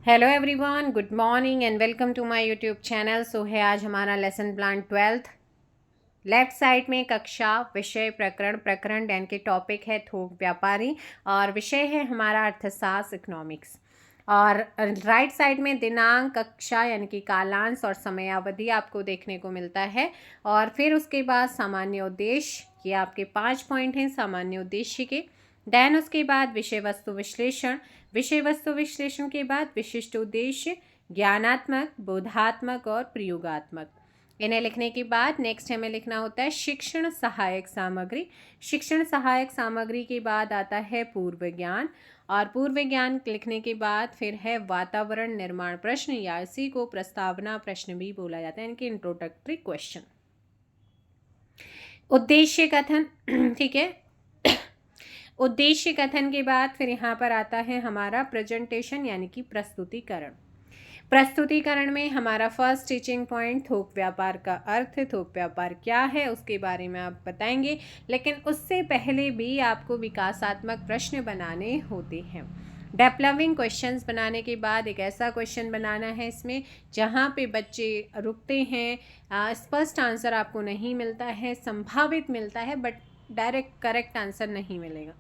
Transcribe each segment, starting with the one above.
Hello everyone, good morning and welcome to my YouTube channel. So है आज हमारा lesson plan 12th। Left side में कक्षा, विषय, प्रकरण। प्रकरण यानी कि टॉपिक है थोक व्यापारी और विषय है हमारा अर्थशास्त्र, इकोनॉमिक्स। और राइट साइड में दिनांक, कक्षा यानी कि कालांश और समयावधि आपको देखने को मिलता है। और फिर उसके बाद सामान्य उद्देश्य, ये आपके 5 पॉइंट हैं सामान्य उद्देश्य के। देन उसके बाद विषय वस्तु विश्लेषण। विषय वस्तु विश्लेषण के बाद विशिष्ट उद्देश्य, ज्ञानात्मक, बोधात्मक और प्रयोगात्मक। इन्हें लिखने के बाद नेक्स्ट हमें लिखना होता है शिक्षण सहायक सामग्री। शिक्षण सहायक सामग्री के बाद आता है पूर्व ज्ञान। और पूर्व ज्ञान लिखने के बाद फिर है वातावरण निर्माण प्रश्न, या इसी को प्रस्तावना प्रश्न भी बोला जाता है, यानी कि इंट्रोडक्टरी क्वेश्चन। उद्देश्य कथन, ठीक है। उद्देश्य कथन के बाद फिर यहाँ पर आता है हमारा प्रेजेंटेशन यानी कि प्रस्तुतिकरण। प्रस्तुतिकरण में हमारा फर्स्ट टीचिंग पॉइंट थोक व्यापार का अर्थ, थोक व्यापार क्या है उसके बारे में आप बताएंगे। लेकिन उससे पहले भी आपको विकासात्मक प्रश्न बनाने होते हैं। डेवलपिंग क्वेश्चंस बनाने के बाद एक ऐसा क्वेश्चन बनाना है इसमें जहाँ पे बच्चे रुकते हैं, स्पष्ट आंसर आपको नहीं मिलता है, संभावित मिलता है बट डायरेक्ट करेक्ट आंसर नहीं मिलेगा।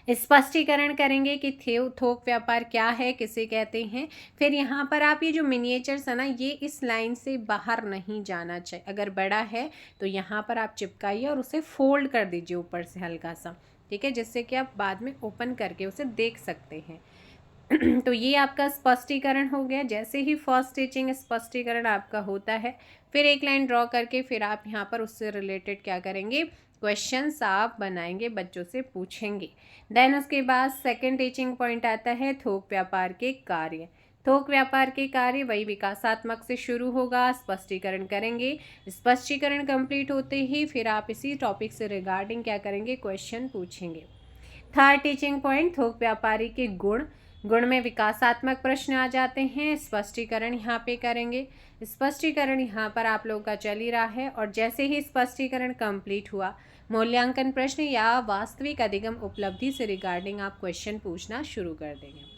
स्पष्टीकरण करेंगे कि थोक व्यापार क्या है, किसे कहते हैं। फिर यहाँ पर आप ये जो मिनिएचर्स है ना, ये इस लाइन से बाहर नहीं जाना चाहिए। अगर बड़ा है तो यहाँ पर आप चिपकाइए और उसे फोल्ड कर दीजिए ऊपर से हल्का सा, ठीक है, जिससे कि आप बाद में ओपन करके उसे देख सकते हैं। तो ये आपका स्पष्टीकरण हो गया। जैसे ही फर्स्ट टीचिंग स्पष्टीकरण आपका होता है, फिर एक लाइन ड्रॉ करके फिर आप यहाँ पर उससे रिलेटेड क्या करेंगे, क्वेश्चंस आप बनाएंगे, बच्चों से पूछेंगे। देन उसके बाद सेकंड टीचिंग पॉइंट आता है थोक व्यापार के कार्य। थोक व्यापार के कार्य वही विकासात्मक से शुरू होगा, स्पष्टीकरण करेंगे। स्पष्टीकरण कंप्लीट होते ही फिर आप इसी टॉपिक से रिगार्डिंग क्या करेंगे, क्वेश्चन पूछेंगे। थर्ड टीचिंग पॉइंट थोक व्यापारी के गुण। गुण में विकासात्मक प्रश्न आ जाते हैं, स्पष्टीकरण यहाँ पे करेंगे। स्पष्टीकरण यहाँ पर आप लोगों का चल ही रहा है और जैसे ही स्पष्टीकरण कंप्लीट हुआ, मूल्यांकन प्रश्न या वास्तविक अधिगम उपलब्धि से रिगार्डिंग आप क्वेश्चन पूछना शुरू कर देंगे।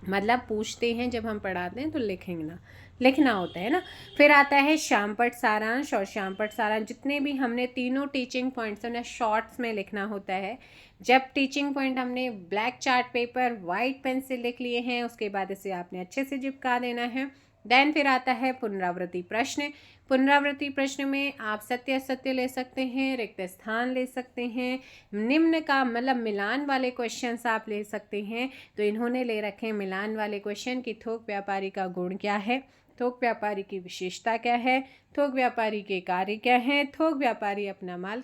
मतलब पूछते हैं जब हम पढ़ाते हैं तो लिखेंगे ना, लिखना होता है ना। फिर आता है शामपट सारांश। और शामपट सारांश जितने भी हमने तीनों टीचिंग पॉइंट्स उन्हें शॉर्ट्स में लिखना होता है। जब टीचिंग पॉइंट हमने black chart paper white pen से लिख लिए हैं, उसके बाद इसे आपने अच्छे से चिपका देना है। देन फिर आता है पुनरावृत्ति प्रश्न। पुनरावृत्ति प्रश्न में आप सत्य असत्य ले सकते हैं, रिक्त स्थान ले सकते हैं, निम्न का मतलब मिलान वाले क्वेश्चंस आप ले सकते हैं। तो इन्होंने ले रखे हैं मिलान वाले क्वेश्चन कि थोक व्यापारी का गुण क्या है, थोक व्यापारी की विशेषता क्या है, थोक व्यापारी के कार्य क्या है, थोक व्यापारी अपना माल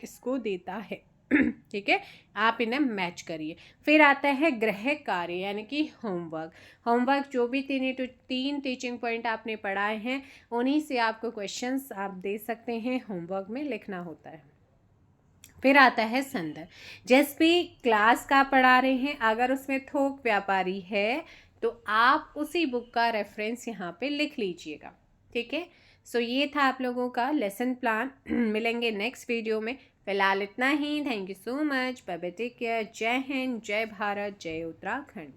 किसको देता है। ठीक है, आप इन्हें मैच करिए। फिर आता है गृह कार्य यानी कि होमवर्क। होमवर्क जो भी तीन टीचिंग पॉइंट आपने पढ़ाए हैं उन्हीं से आपको क्वेश्चंस आप दे सकते हैं, होमवर्क में लिखना होता है। फिर आता है संदर्भ। जिस भी क्लास का पढ़ा रहे हैं अगर उसमें थोक व्यापारी है तो आप उसी बुक का रेफरेंस यहाँ पे लिख लीजिएगा, ठीक है। सो ये था आप लोगों का लेसन प्लान। मिलेंगे नेक्स्ट वीडियो में। फिलहाल इतना ही। Thank you so much. Bye bye, take care. जय हिंद, जय भारत, जय उत्तराखंड।